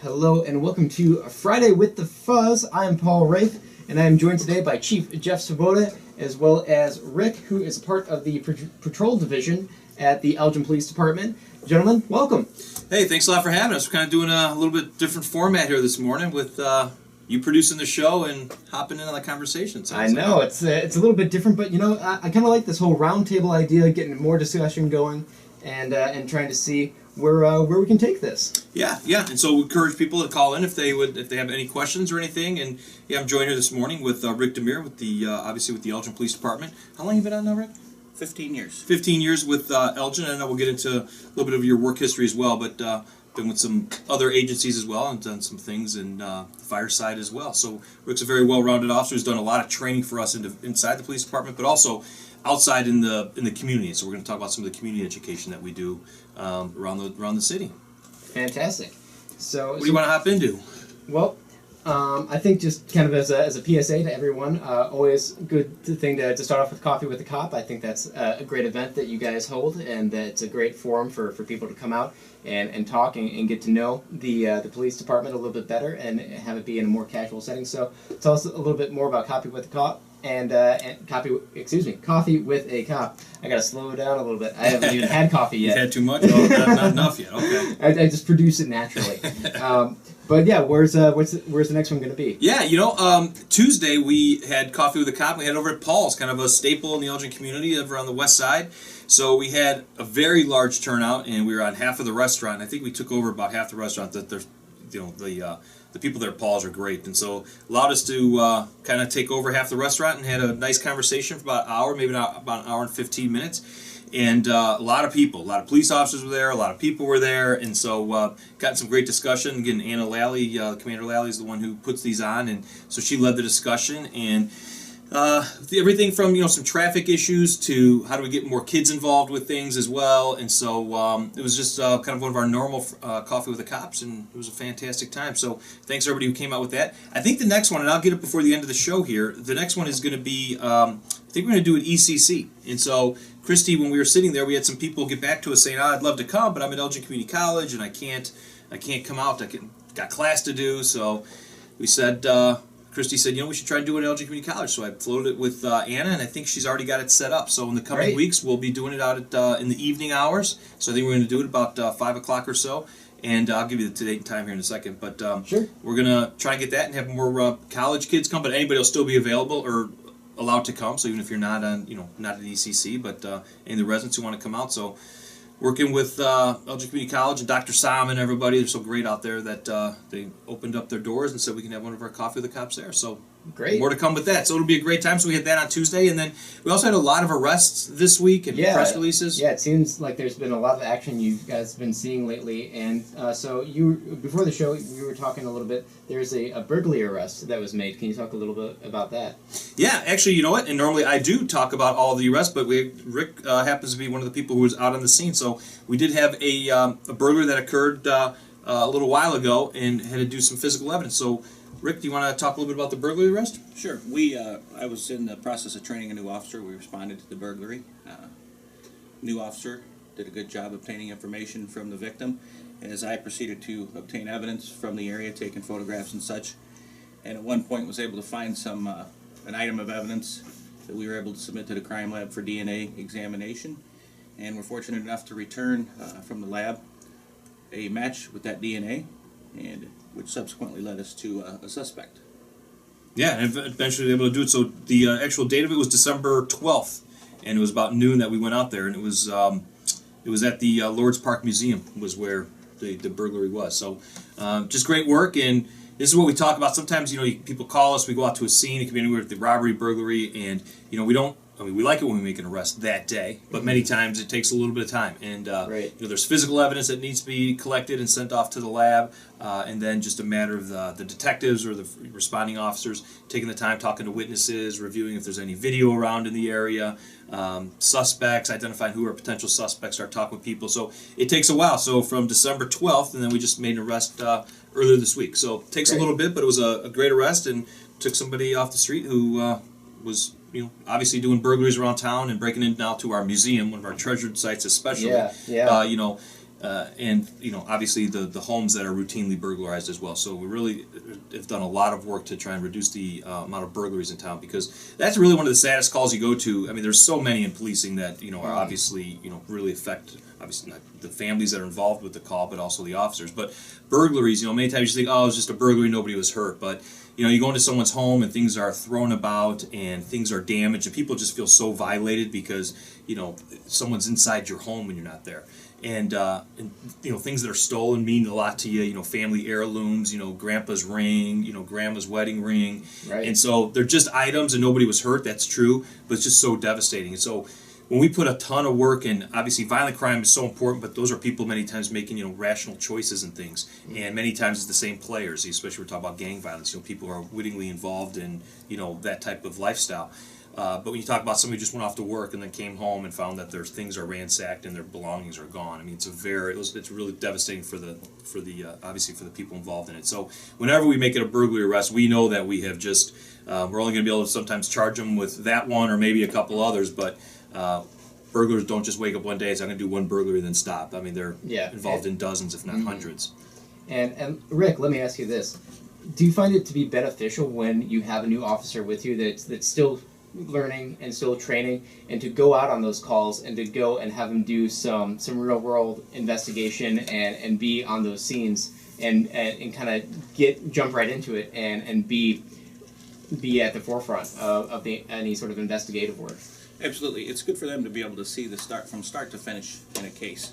Hello and welcome to Friday with the Fuzz. I am Paul Rafe, and I am joined today by Chief Jeff Swoboda, as well as Rick, who is part of the patrol division at the Elgin Police Department. Gentlemen, welcome. Hey, thanks a lot for having us. We're kind of doing a little bit different format here this morning with you producing the show and hopping in on the conversation. I know, it's a little bit different, but I kind of like this whole roundtable idea, getting more discussion going, and trying to see where we can take this. Yeah, and so we encourage people to call in if they have any questions or anything. And I'm joined here this morning with Rick Damier with the obviously with the Elgin Police Department. How long have you been on now, Rick? 15 years. 15 years with Elgin, and I know we'll get into a little bit of your work history as well, but been with some other agencies as well and done some things in the fire side as well. So Rick's a very well-rounded officer who's done a lot of training for us inside the police department, but also outside in the community. So we're going to talk about some of the community education that we do around the city. Fantastic. So what do you want to hop into? Well, I think just kind of as a PSA to everyone, always good thing to start off with Coffee with the Cop. I think that's a great event that you guys hold, and that it's a great forum for people to come out and talk and get to know the police department a little bit better and have it be in a more casual setting. So tell us a little bit more about Coffee with the Cop. And Coffee with a Cop. I gotta slow it down a little bit. I haven't even had coffee yet. You've had too much? Oh, not enough yet. Okay. I just produce it naturally. But yeah, where's the next one gonna be? Yeah, Tuesday we had Coffee with a Cop. We had over at Paul's, kind of a staple in the Elgin community over on the west side. So we had a very large turnout, and we were on half of the restaurant. I think we took over about half the restaurant. The people there at Paul's are great, and so allowed us to kind of take over half the restaurant and had a nice conversation for about an hour, maybe about an hour and 15 minutes. And a lot of people, a lot of police officers were there, a lot of people were there, and so got some great discussion. Again, Anna Lally, Commander Lally, is the one who puts these on, and so she led the discussion. And everything from some traffic issues to how do we get more kids involved with things as well, and so it was just kind of one of our normal Coffee with the Cops, and it was a fantastic time. So thanks everybody who came out with that. I think the next one, and I'll get it before the end of the show here, the next one is going to be I think we're going to do an ECC. And so Christy, when we were sitting there, we had some people get back to us saying, I'd love to come, but I'm at Elgin Community College and I can't come out. Got class to do. So we said Christy said, we should try to do it at Elgin Community College. So I floated it with Anna, and I think she's already got it set up. So in the coming weeks, we'll be doing it out in the evening hours. So I think we're going to do it about 5 o'clock or so. And I'll give you the date and time here in a second. But sure. We're going to try and get that and have more college kids come. But anybody will still be available or allowed to come. So even if you're not on, not at ECC, but any of the residents who want to come out. So working with Elgin Community College and Dr. Sam and everybody, they're so great out there that they opened up their doors and said we can have one of our Coffee with the Cops there. So great. More to come with that. So it'll be a great time. So we had that on Tuesday, and then we also had a lot of arrests this week and press releases. Yeah, it seems like there's been a lot of action you guys have been seeing lately. And so before the show, you were talking a little bit. There's a burglary arrest that was made. Can you talk a little bit about that? Yeah, actually, you know what? And normally I do talk about all of the arrests, but Rick happens to be one of the people who was out on the scene. So we did have a burglary that occurred a little while ago and had to do some physical evidence. So Rick, do you want to talk a little bit about the burglary arrest? Sure. I was in the process of training a new officer. We responded to the burglary. New officer did a good job obtaining information from the victim, as I proceeded to obtain evidence from the area, taking photographs and such. And at one point was able to find an item of evidence that we were able to submit to the crime lab for DNA examination. And we're fortunate enough to return from the lab a match with that DNA, and which subsequently led us to a suspect. Yeah, and eventually able to do it. So the actual date of it was December 12th, and it was about noon that we went out there, and it was at the Lord's Park Museum was where the burglary was. So just great work, and this is what we talk about. Sometimes, people call us, we go out to a scene, it can be anywhere, the robbery, burglary, and, we like it when we make an arrest that day, but many times it takes a little bit of time. And there's physical evidence that needs to be collected and sent off to the lab, and then just a matter of the detectives or the responding officers taking the time, talking to witnesses, reviewing if there's any video around in the area, suspects, identifying who are potential suspects, start talking with people. So it takes a while. So from December 12th, and then we just made an arrest earlier this week. So it takes a little bit, but it was a great arrest, and took somebody off the street who was obviously doing burglaries around town and breaking in now to our museum, one of our treasured sites especially. and obviously the homes that are routinely burglarized as well. So we really have done a lot of work to try and reduce the amount of burglaries in town, because that's really one of the saddest calls you go to. I mean, there's so many in policing that are obviously really affect obviously not the families that are involved with the call, but also the officers. But burglaries, many times you think, oh, it was just a burglary, nobody was hurt, but you go into someone's home and things are thrown about and things are damaged, and people just feel so violated because someone's inside your home when you're not there. And things that are stolen mean a lot to you. Family heirlooms. Grandpa's ring. Grandma's wedding ring. Right. And so they're just items, and nobody was hurt. That's true, but it's just so devastating. And so when we put a ton of work in, obviously violent crime is so important, but those are people many times making rational choices and things, and many times it's the same players. Especially we're talking about gang violence. People are wittingly involved in that type of lifestyle. But when you talk about somebody who just went off to work and then came home and found that their things are ransacked and their belongings are gone, I mean, it's really devastating for the obviously for the people involved in it. So whenever we make it a burglary arrest, we know that we have just we're only going to be able to sometimes charge them with that one or maybe a couple others, but burglars don't just wake up one day and say, I'm going to do one burglary and then stop. I mean, they're involved in dozens, if not hundreds. And Rick, let me ask you this: do you find it to be beneficial when you have a new officer with you that's still learning and still training, and to go out on those calls and to go and have them do some real world investigation and be on those scenes and kind of jump right into it and be at the forefront of any sort of investigative work? Absolutely. It's good for them to be able to see from start to finish in a case.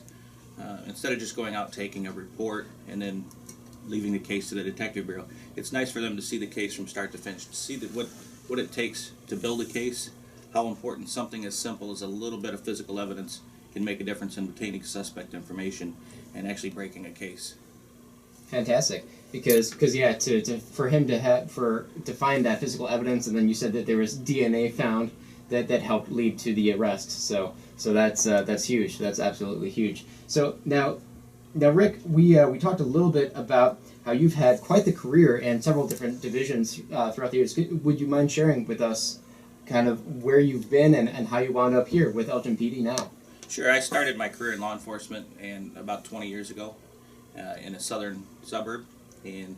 Instead of just going out taking a report and then leaving the case to the detective bureau, it's nice for them to see the case from start to finish, to see what it takes to build a case, how important something as simple as a little bit of physical evidence can make a difference in obtaining suspect information and actually breaking a case. Fantastic, because for him to find that physical evidence, and then you said that there was DNA found that helped lead to the arrest. So that's huge. That's absolutely huge. So now Rick, we talked a little bit about how you've had quite the career in several different divisions throughout the years. Would you mind sharing with us kind of where you've been and how you wound up here with Elgin PD now? Sure. I started my career in law enforcement about 20 years ago in a southern suburb. And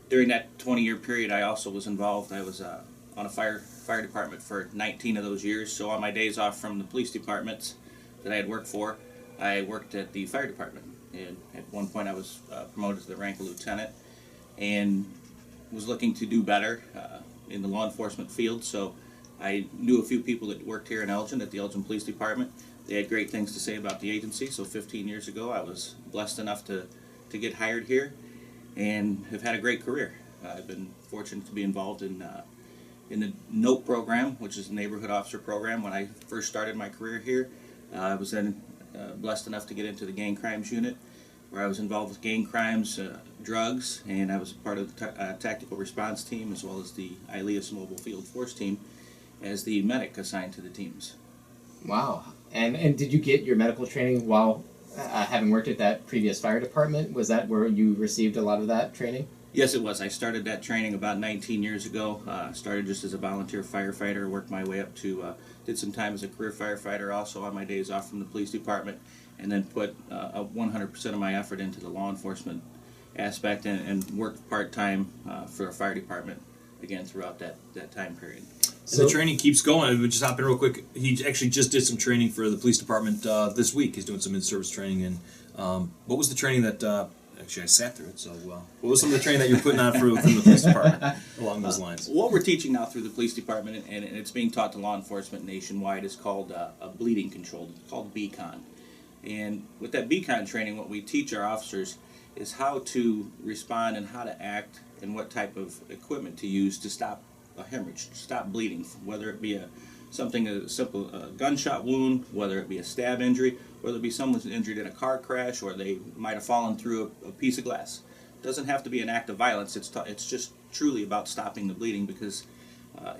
during that 20-year period, I also was involved. I was on a fire department for 19 of those years. So on my days off from the police departments that I had worked for, I worked at the fire department. And at one point I was promoted to the rank of lieutenant and was looking to do better in the law enforcement field. So I knew a few people that worked here in Elgin at the Elgin Police Department. They had great things to say about the agency. So 15 years ago I was blessed enough to get hired here and have had a great career. I've been fortunate to be involved in the NOTE program, which is the Neighborhood Officer Program. When I first started my career here, I was then blessed enough to get into the gang crimes unit, where I was involved with gang crimes, drugs, and I was part of the tactical response team as well as the ILEAS mobile field force team as the medic assigned to the teams. Wow. And did you get your medical training while having worked at that previous fire department? Was that where you received a lot of that training? Yes, it was. I started that training about 19 years ago. Started just as a volunteer firefighter, worked my way up to, did some time as a career firefighter also on my days off from the police department, and then put 100% of my effort into the law enforcement aspect and worked part-time for a fire department again throughout that time period. So the training keeps going. We'll just hop in real quick. He actually just did some training for the police department this week. He's doing some in-service training. And what was the training that... Actually, I sat through it, so what was some of the training that you're putting on within the police department along those lines? What we're teaching now through the police department, and it's being taught to law enforcement nationwide, is called a bleeding control. It's called BCON. And with that BCON training, what we teach our officers is how to respond and how to act and what type of equipment to use to stop a hemorrhage, to stop bleeding, whether it be something as simple a gunshot wound, whether it be a stab injury, whether it be someone's injured in a car crash or they might have fallen through a piece of glass. It doesn't have to be an act of violence. It's just truly about stopping the bleeding, because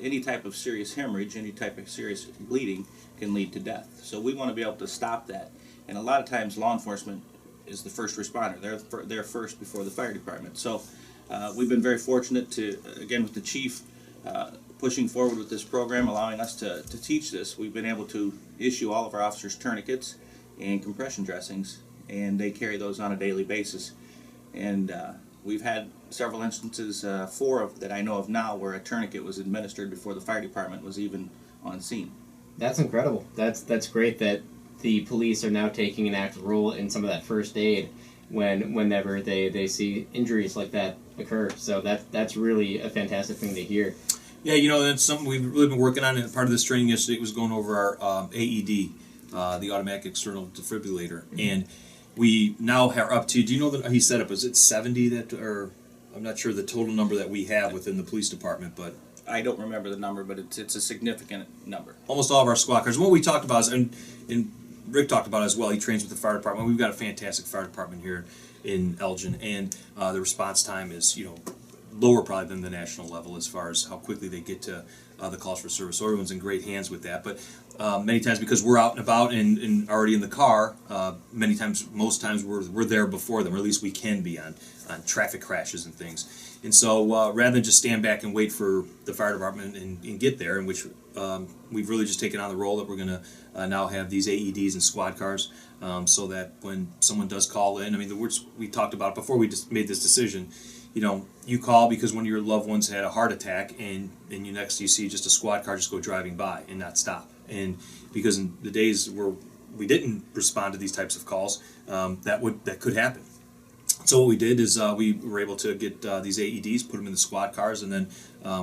any type of serious hemorrhage, any type of serious bleeding can lead to death. So we want to be able to stop that. And a lot of times law enforcement is the first responder. They're first before the fire department. So we've been very fortunate to, again, with the chief pushing forward with this program, allowing us to teach this. We've been able to issue all of our officers tourniquets and compression dressings and they carry those on a daily basis. And we've had several instances, four that I know of now, where a tourniquet was administered before the fire department was even on scene. That's incredible. That's great that the police are now taking an active role in some of that first aid whenever they see injuries like that occur. So that's really a fantastic thing to hear. Yeah, you know, that's something we've really been working on, and part of this training yesterday was going over our AED, the automatic external defibrillator, and we now are up to, do you know that he set up, is it 70 that, or I'm not sure the total number that we have within the police department, but I don't remember the number, but it's a significant number. almost all of our squad cars. And what we talked about is, and Rick talked about it as well, he trains with the fire department. We've got a fantastic fire department here in Elgin, and the response time is, you know, lower probably than the national level as far as how quickly they get to the calls for service. So everyone's in great hands with that. But many times, because we're out and about and already in the car, many times, most times we're there before them, or at least we can be on traffic crashes and things. And so rather than just stand back and wait for the fire department and get there, in which we've really just taken on the role that we're going to now have these AEDs and squad cars, so that when someone does call in, I mean, the words we talked about before we just made this decision, you know, you call because one of your loved ones had a heart attack, and you see just a squad car just go driving by and not stop. And because in the days where we didn't respond to these types of calls, that could happen. So what we did is we were able to get these AEDs, put them in the squad cars, and then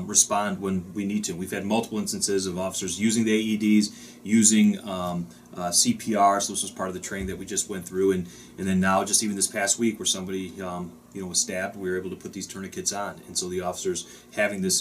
respond when we need to. We've had multiple instances of officers using the AEDs, using CPR. So this was part of the training that we just went through, and then now just even this past week where somebody was stabbed, we were able to put these tourniquets on, and so the officers having this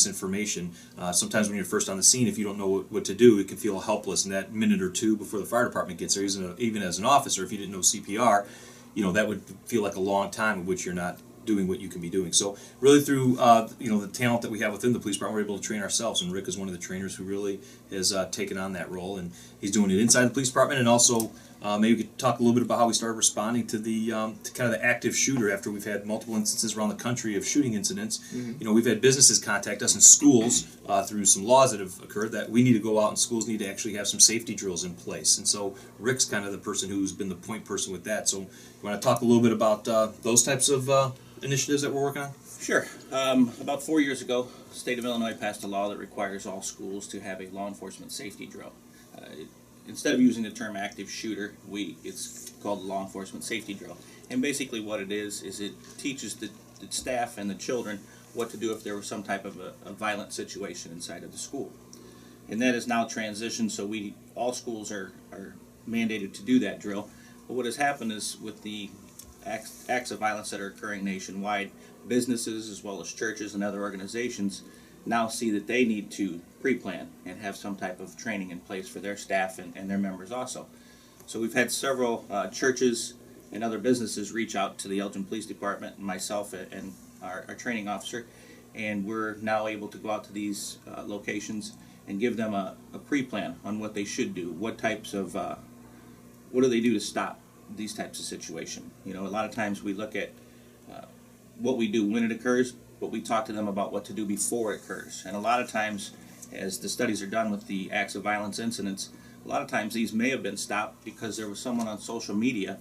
information. Sometimes when you're first on the scene, if you don't know what to do, it can feel helpless. In that minute or two before the fire department gets there, even as an officer, if you didn't know CPR, you know, that would feel like a long time in which you're not doing what you can be doing. So really through the talent that we have within the police department, we're able to train ourselves, and Rick is one of the trainers who really has taken on that role, and he's doing it inside the police department. And also maybe we could talk a little bit about how we started responding to the to kind of the active shooter after we've had multiple instances around the country of shooting incidents. Mm-hmm. You know, we've had businesses contact us in schools through some laws that have occurred that we need to go out, and schools need to actually have some safety drills in place. And so Rick's kind of the person who's been the point person with that. So you want to talk a little bit about those types of initiatives that we're working on? Sure. About 4 years ago, the state of Illinois passed a law that requires all schools to have a law enforcement safety drill. Instead of using the term active shooter, it's called a law enforcement safety drill. And basically what it is it teaches the staff and the children what to do if there was some type of a violent situation inside of the school. And that is now transitioned, so all schools are mandated to do that drill. But what has happened is, with the acts of violence that are occurring nationwide, businesses as well as churches and other organizations now see that they need to pre-plan and have some type of training in place for their staff and their members also. So we've had several churches and other businesses reach out to the Elgin Police Department and myself and our training officer, and we're now able to go out to these locations and give them a pre-plan on what they should do, what do they do to stop these types of situations. You know, a lot of times we look at what we do when it occurs, but we talk to them about what to do before it occurs. And a lot of times, as the studies are done with the acts of violence incidents, a lot of times these may have been stopped because there was someone on social media,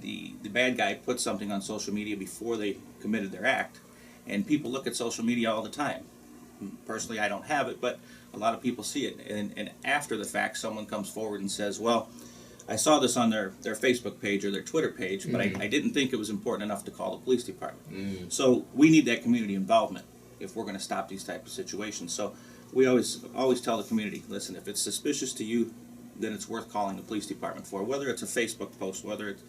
the bad guy put something on social media before they committed their act. And people look at social media all the time. Personally, I don't have it, but a lot of people see it. And after the fact, someone comes forward and says, well, I saw this on their Facebook page or their Twitter page, but I didn't think it was important enough to call the police department. So we need that community involvement if we're going to stop these type of situations. So we always tell the community, listen, if it's suspicious to you, then it's worth calling the police department for, whether it's a Facebook post, whether it's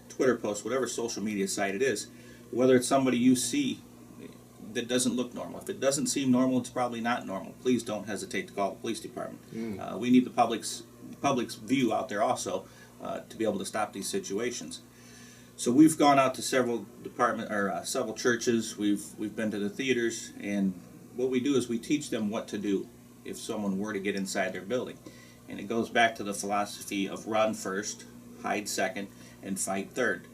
Twitter post, whatever social media site it is, whether it's somebody you see that doesn't look normal. If it doesn't seem normal, it's probably not normal. Please don't hesitate to call the police department. We need the public's view out there also to be able to stop these situations. So we've gone out to several several churches. We've been to the theaters, and what we do is we teach them what to do if someone were to get inside their building. And it goes back to the philosophy of run first, hide second, and fight third.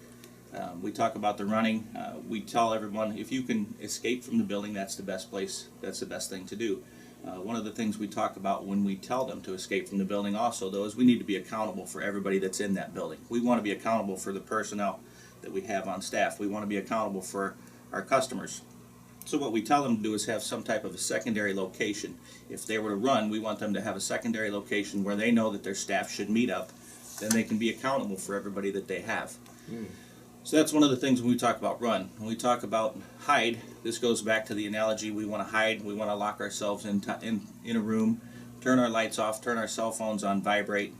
We talk about the running. We tell everyone, if you can escape from the building, that's the best place. That's the best thing to do. One of the things we talk about when we tell them to escape from the building also, though, is we need to be accountable for everybody that's in that building. We want to be accountable for the personnel that we have on staff. We want to be accountable for our customers. So what we tell them to do is have some type of a secondary location. If they were to run, we want them to have a secondary location where they know that their staff should meet up. Then they can be accountable for everybody that they have. So that's one of the things when we talk about run. When we talk about hide, this goes back to the analogy, we want to hide, we want to lock ourselves in a room, turn our lights off, turn our cell phones on vibrate,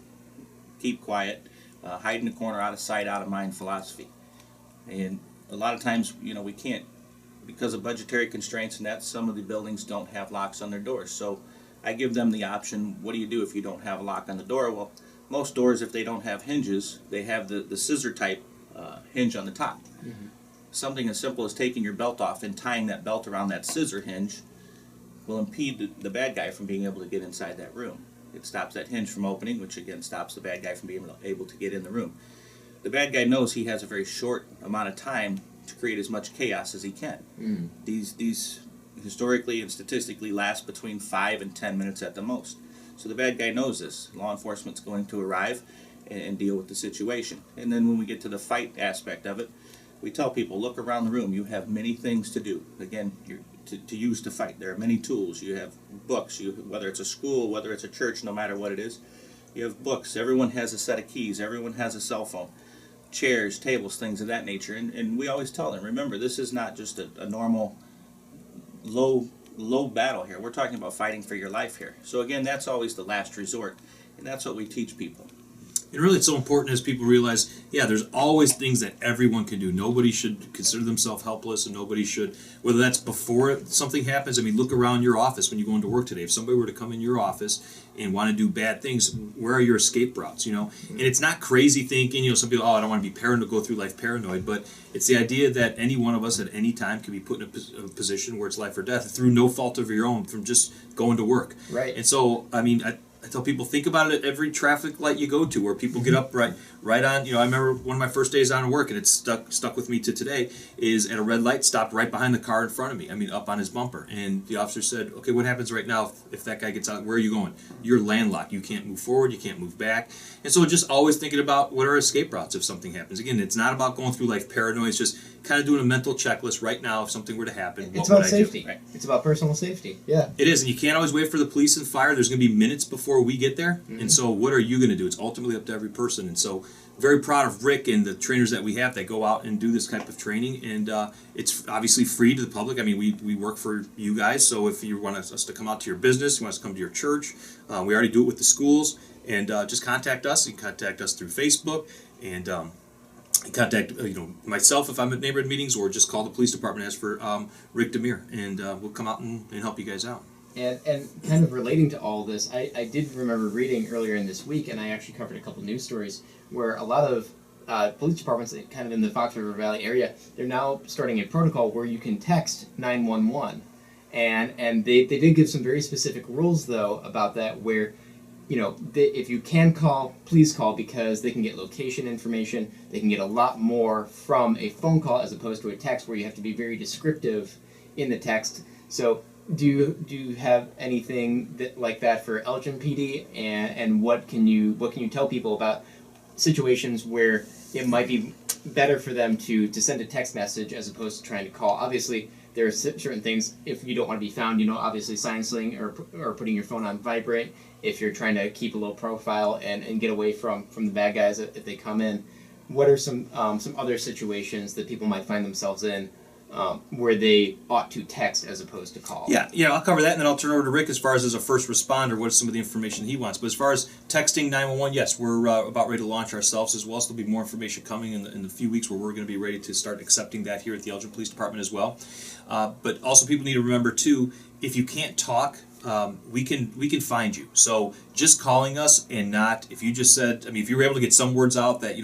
keep quiet, hide in the corner, out of sight, out of mind philosophy. And a lot of times, we can't, because of budgetary constraints and that, some of the buildings don't have locks on their doors. So I give them the option, what do you do if you don't have a lock on the door? Well, most doors, if they don't have hinges, they have the scissor type hinge on the top. Something as simple as taking your belt off and tying that belt around that scissor hinge will impede the bad guy from being able to get inside that room. It stops that hinge from opening, which again stops the bad guy from being able to get in the room. The bad guy knows he has a very short amount of time to create as much chaos as he can. These historically and statistically last between 5 and 10 minutes at the most. So the bad guy knows this. Law enforcement's going to arrive and deal with the situation. And then when we get to the fight aspect of it, we tell people, look around the room. You have many things to do. Again, to use to fight. There are many tools. You have books, whether it's a school, whether it's a church, no matter what it is. You have books. Everyone has a set of keys. Everyone has a cell phone. Chairs, tables, things of that nature. And we always tell them, remember, this is not just a normal low battle here. We're talking about fighting for your life here. So again, that's always the last resort. And that's what we teach people. And really, it's so important as people realize, there's always things that everyone can do. Nobody should consider themselves helpless, and nobody should, whether that's before something happens. I mean, look around your office when you go into work today. If somebody were to come in your office and want to do bad things, where are your escape routes, And it's not crazy thinking, some people, I don't want to be paranoid, go through life paranoid, but it's the idea that any one of us at any time can be put in a position where it's life or death through no fault of your own from just going to work. Right. And so, I tell people, think about it at every traffic light you go to, where people get up right on. I remember one of my first days on work, and it's stuck with me to today. Is at a red light, stopped right behind the car in front of me. Up on his bumper, and the officer said, "Okay, what happens right now if that guy gets out? Where are you going? You're landlocked. You can't move forward. You can't move back." And so, just always thinking about what are escape routes if something happens. Again, it's not about going through life paranoid. It's just kind of doing a mental checklist right now. If something were to happen, it's about safety. Right. It's about personal safety. Yeah, it is, and you can't always wait for the police and fire. There's going to be minutes before we get there. And so what are you going to do? It's ultimately up to every person. And so very proud of Rick and the trainers that we have that go out and do this type of training. And it's obviously free to the public. We work for you guys. So if you want us to come out to your business, you want us to come to your church, we already do it with the schools. And just contact us. You can contact us through Facebook. And contact myself if I'm at neighborhood meetings, or just call the police department, ask for Rick Damier. And we'll come out and help you guys out. And kind of relating to all this, I did remember reading earlier in this week, and I actually covered a couple news stories where a lot of police departments kind of in the Fox River Valley area, they're now starting a protocol where you can text 911. And they did give some very specific rules, though, about that, where, if you can call, please call, because they can get location information. They can get a lot more from a phone call as opposed to a text where you have to be very descriptive in the text. So do you have anything like that for Elgin PD, and what can you tell people about situations where it might be better for them to send a text message as opposed to trying to call? Obviously, there are certain things, if you don't want to be found, obviously silencing or putting your phone on vibrate if you're trying to keep a low profile and get away from the bad guys if they come in. What are some other situations that people might find themselves in where they ought to text as opposed to call? Yeah, I'll cover that, and then I'll turn over to Rick as far as a first responder, what is some of the information he wants. But as far as texting 911, yes, we're about ready to launch ourselves as well, so there'll be more information coming in the few weeks where we're going to be ready to start accepting that here at the Elgin Police Department as well. But also people need to remember, too, if you can't talk, we can find you. So just calling us and not, if you just said, if you were able to get some words out that,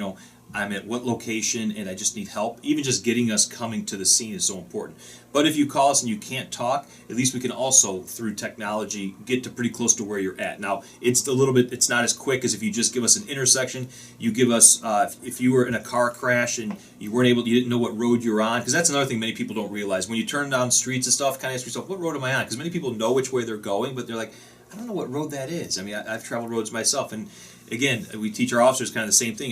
I'm at what location, and I just need help. Even just getting us coming to the scene is so important. But if you call us and you can't talk, at least we can also, through technology, get to pretty close to where you're at. Now, it's it's not as quick as if you just give us an intersection. You give us, if you were in a car crash and you didn't know what road you were on, because that's another thing many people don't realize. When you turn down streets and stuff, kind of ask yourself, what road am I on? Because many people know which way they're going, but they're like, I don't know what road that is. I mean, I've traveled roads myself, and again, we teach our officers kind of the same thing.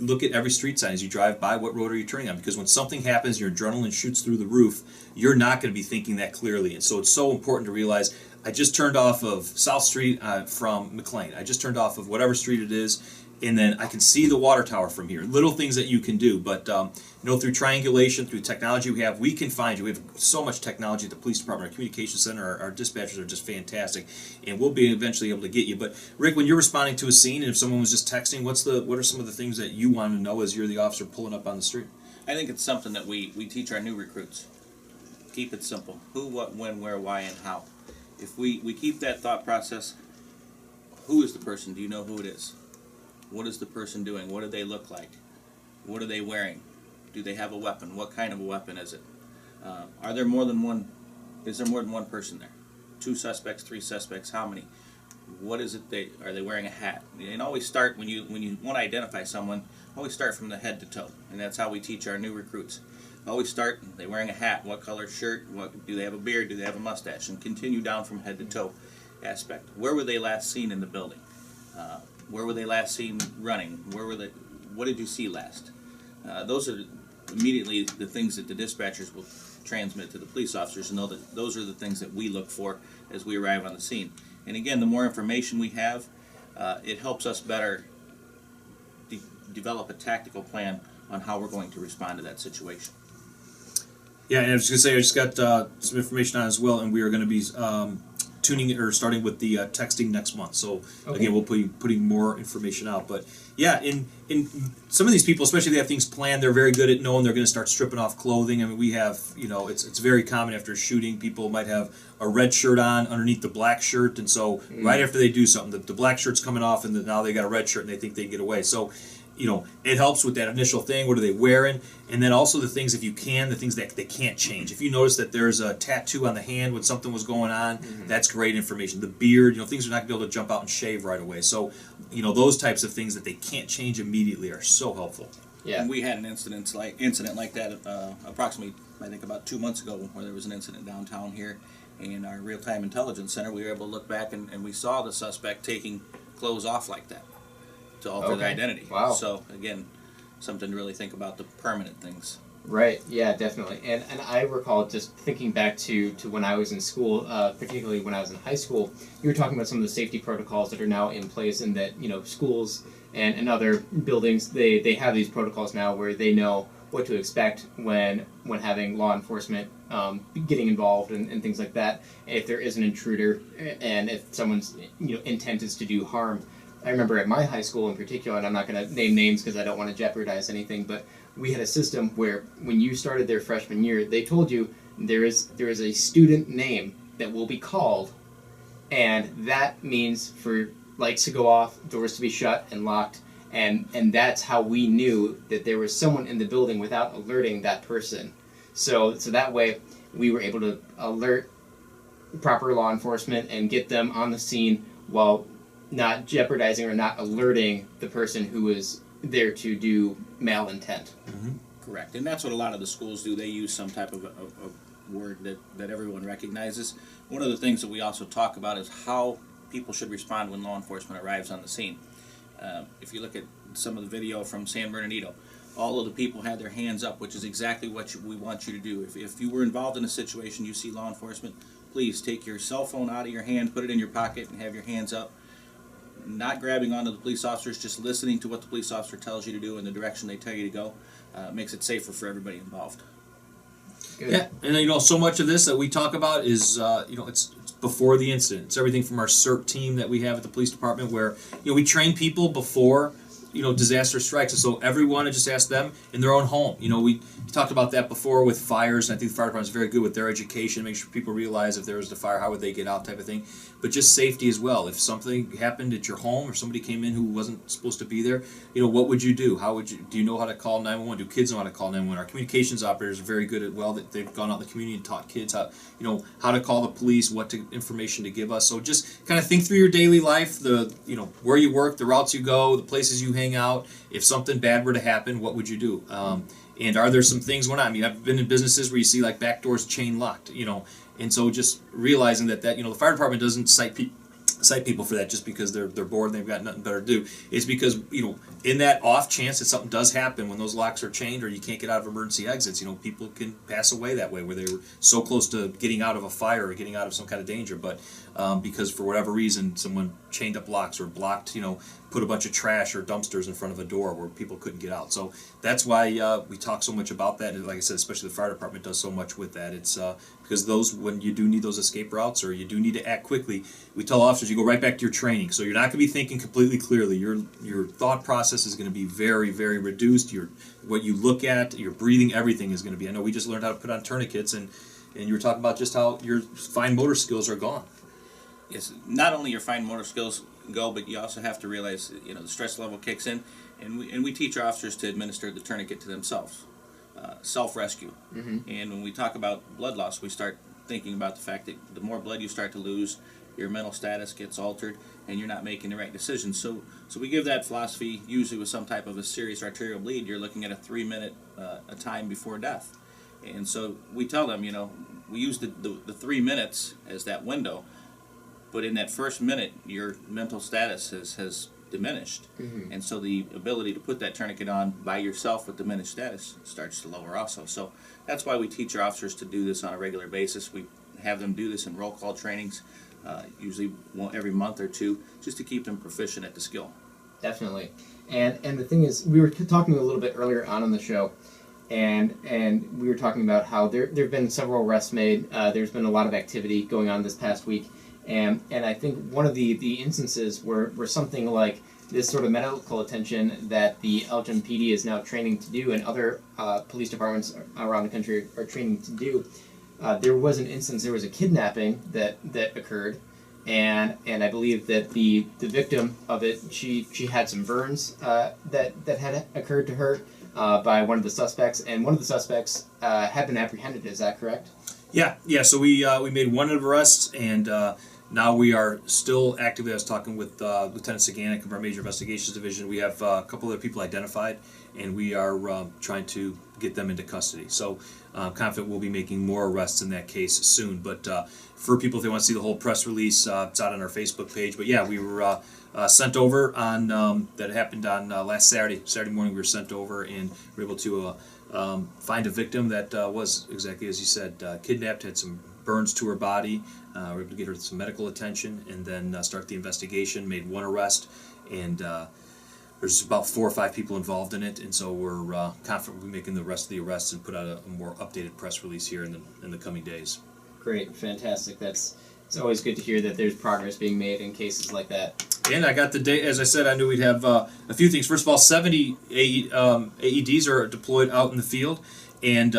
Look at every street sign as you drive by. What road are you turning on? Because when something happens, your adrenaline shoots through the roof. You're not going to be thinking that clearly, and so it's so important to realize. I just turned off of South Street from McLean. I just turned off of whatever street it is, and then I can see the water tower from here. Little things that you can do, but through triangulation, through technology we can find you. We have so much technology at the police department, our communication center, our dispatchers are just fantastic, and we'll be eventually able to get you. But Rick, when you're responding to a scene, and if someone was just texting, what are some of the things that you want to know as you're the officer pulling up on the street? I think it's something that we teach our new recruits. Keep it simple. Who, what, when, where, why, and how. If we keep that thought process, who is the person? Do you know who it is? What is the person doing? What do they look like? What are they wearing? Do they have a weapon? What kind of a weapon is it? Are there more than one? Is there more than one person there? 2 suspects, 3 suspects? How many? What is it? Are they wearing a hat? And always start when you want to identify someone. Always start from the head to toe, and that's how we teach our new recruits. Always start. They wearing a hat? What color shirt? What do they have a beard? Do they have a mustache? And continue down from head to toe aspect. Where were they last seen in the building? Where were they last seen running? What did you see last? Those are immediately the things that the dispatchers will transmit to the police officers and know that those are the things that we look for as we arrive on the scene. And again, the more information we have, it helps us better develop a tactical plan on how we're going to respond to that situation. Yeah, and I was going to say, I just got some information on it as well, and we are going to be starting with the texting next month. So again, we'll be putting more information out. But yeah, in some of these people, especially if they have things planned, they're very good at knowing they're going to start stripping off clothing. I mean, we have, it's very common after a shooting, people might have a red shirt on underneath the black shirt, and so right after they do something, the black shirt's coming off, and now they got a red shirt, and they think they can get away. So it helps with that initial thing. What are they wearing? And then also the things, if you can, the things that they can't change. If you notice that there's a tattoo on the hand when something was going on, that's great information. The beard, things are not going to be able to jump out and shave right away. So, those types of things that they can't change immediately are so helpful. Yeah. And we had an incident like that approximately, I think, about 2 months ago, where there was an incident downtown here. In our real-time intelligence center, we were able to look back and we saw the suspect taking clothes off like that to alter the identity. Wow. So again, something to really think about, the permanent things. Right. Yeah, definitely. And I recall just thinking back to when I was in school, particularly when I was in high school, you were talking about some of the safety protocols that are now in place, and that schools and other buildings, they have these protocols now where they know what to expect when having law enforcement getting involved and things like that. If there is an intruder, and if someone's intent is to do harm. I remember at my high school in particular, and I'm not going to name names because I don't want to jeopardize anything, but we had a system where when you started their freshman year, they told you there is a student name that will be called, and that means for lights to go off, doors to be shut and locked, and that's how we knew that there was someone in the building without alerting that person. So that way we were able to alert proper law enforcement and get them on the scene while not jeopardizing or not alerting the person who is there to do malintent. Mm-hmm. Correct. And that's what a lot of the schools do. They use some type of a word that everyone recognizes. One of the things that we also talk about is how people should respond when law enforcement arrives on the scene. If you look at some of the video from San Bernardino, all of the people had their hands up, which is exactly what we want you to do. If you were involved in a situation, you see law enforcement, please take your cell phone out of your hand, put it in your pocket, and have your hands up. Not grabbing onto the police officers, just listening to what the police officer tells you to do in the direction they tell you to go, makes it safer for everybody involved. Good. Yeah, and so much of this that we talk about is it's before the incident. It's everything from our CERT team that we have at the police department, where we train people before disaster strikes. And so everyone, I just ask them in their own home. We talked about that before with fires, and I think the fire department is very good with their education, make sure people realize if there was a fire, how would they get out type of thing. But just safety as well. If something happened at your home or somebody came in who wasn't supposed to be there, what would you do? Do you know how to call 911? Do kids know how to call 911? Our communications operators are very good at, that they've gone out in the community and taught kids how to call the police, information to give us. So just kind of think through your daily life, where you work, the routes you go, the places you hang out. If something bad were to happen, what would you do? And are there some things going on? I mean, I've been in businesses where you see like back doors chain locked, and so just realizing that the fire department doesn't cite people for that just because they're bored and they've got nothing better to do. It's because in that off chance that something does happen when those locks are chained or you can't get out of emergency exits, people can pass away that way where they were so close to getting out of a fire or getting out of some kind of danger, but because for whatever reason someone chained up locks or blocked, put a bunch of trash or dumpsters in front of a door where people couldn't get out. So that's why we talk so much about that, and like I said, especially the fire department does so much with that. It's because when you do need those escape routes or you do need to act quickly, we tell officers you go right back to your training. So you're not going to be thinking completely clearly. Your thought process is going to be very, very reduced. What you look at, your breathing, everything is going to be. I know we just learned how to put on tourniquets, and you were talking about just how your fine motor skills are gone. Yes, not only your fine motor skills go, but you also have to realize the stress level kicks in, and we teach our officers to administer the tourniquet to themselves, self-rescue. Mm-hmm. And when we talk about blood loss, we start thinking about the fact that the more blood you start to lose, your mental status gets altered, and you're not making the right decisions. So we give that philosophy. Usually with some type of a serious arterial bleed, you're looking at a 3-minute a time before death. And so we tell them, we use the 3 minutes as that window, but in that first minute, your mental status has diminished. Mm-hmm. And so the ability to put that tourniquet on by yourself with diminished status starts to lower also. So that's why we teach our officers to do this on a regular basis. We have them do this in roll call trainings, usually every month or two, just to keep them proficient at the skill. Definitely. And the thing is, we were talking a little bit earlier on the show, and we were talking about how there have been several arrests made. There's been a lot of activity going on this past week. And I think one of the instances were something like this sort of medical attention that the Elgin PD is now training to do, and other police departments around the country are training to do. There was an instance, there was a kidnapping that occurred, and I believe that the victim of it, she had some burns that had occurred to her by one of the suspects, and one of the suspects had been apprehended. Is that correct? Yeah. So we made one arrest, and now we are still actively. I was talking with Lieutenant Saganik of our Major Investigations Division. We have a couple other people identified, and we are trying to get them into custody. So confident we'll be making more arrests in that case soon. But for people, if they want to see the whole press release, it's out on our Facebook page. But yeah, we were sent over on that happened on last Saturday morning. We were sent over and were able to find a victim that was exactly as you said, kidnapped, had some burns to her body. We were able to get her some medical attention, and then start the investigation. Made one arrest, and there's about 4 or 5 people involved in it, and so we're confident we'll be making the rest of the arrests and put out a more updated press release here in the coming days. Great, fantastic. It's always good to hear that there's progress being made in cases like that. And I got the date, as I said, I knew we'd have a few things. First of all, 70 AEDs are deployed out in the field, and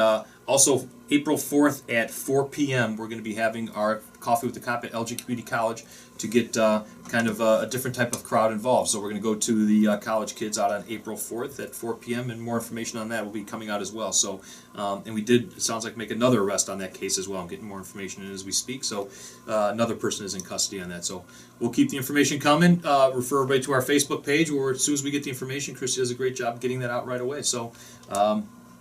also April 4th at 4 p.m. we're going to be having our Coffee with the Cop at Elgin Community College to get kind of a different type of crowd involved. So we're going to go to the college kids out on April 4th at 4 p.m. and more information on that will be coming out as well. So, and we did, it sounds like, make another arrest on that case as well. I'm getting more information in as we speak. So another person is in custody on that. So we'll keep the information coming. Refer everybody to our Facebook page, where as soon as we get the information, Christy does a great job getting that out right away. So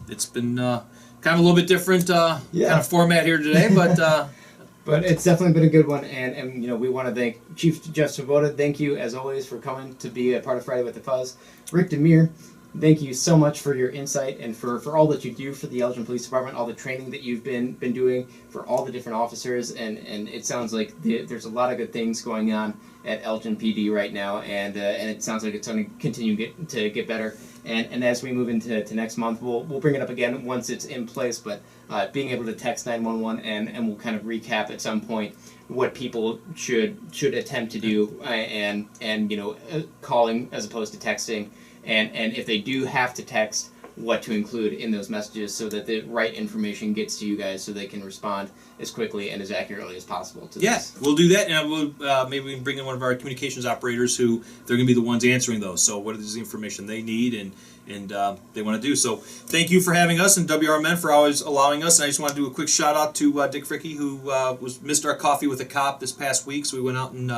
it's been kind of a little bit different kind of format here today, but... But it's definitely been a good one, and we want to thank Chief Jeff Swoboda. Thank you, as always, for coming to be a part of Friday with the Fuzz. Rick Damier, thank you so much for your insight and for all that you do for the Elgin Police Department, all the training that you've been doing for all the different officers, and it sounds like there's a lot of good things going on at Elgin PD right now, and it sounds like it's going to continue to get better. And as we move into next month, we'll bring it up again once it's in place, but being able to text 911, and we'll kind of recap at some point what people should attempt to do, and calling as opposed to texting, and if they do have to text, what to include in those messages so that the right information gets to you guys so they can respond as quickly and as accurately as possible to this. We'll do that, and we'll maybe we can bring in one of our communications operators who they're going to be the ones answering those. So what is the information they need and they want to do. So thank you for having us, and WRMN for always allowing us. And I just want to do a quick shout out to Dick Fricky, who missed our coffee with a cop this past week. So we went out and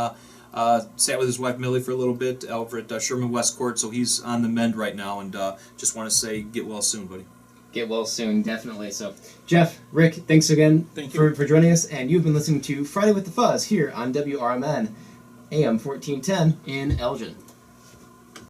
sat with his wife Millie for a little bit over at Sherman West Court. So he's on the mend right now, and just want to say get well soon, buddy. Get well soon, definitely. So, Jeff, Rick, thanks again for joining us, and you've been listening to Friday with the Fuzz here on WRMN, AM 1410 in Elgin.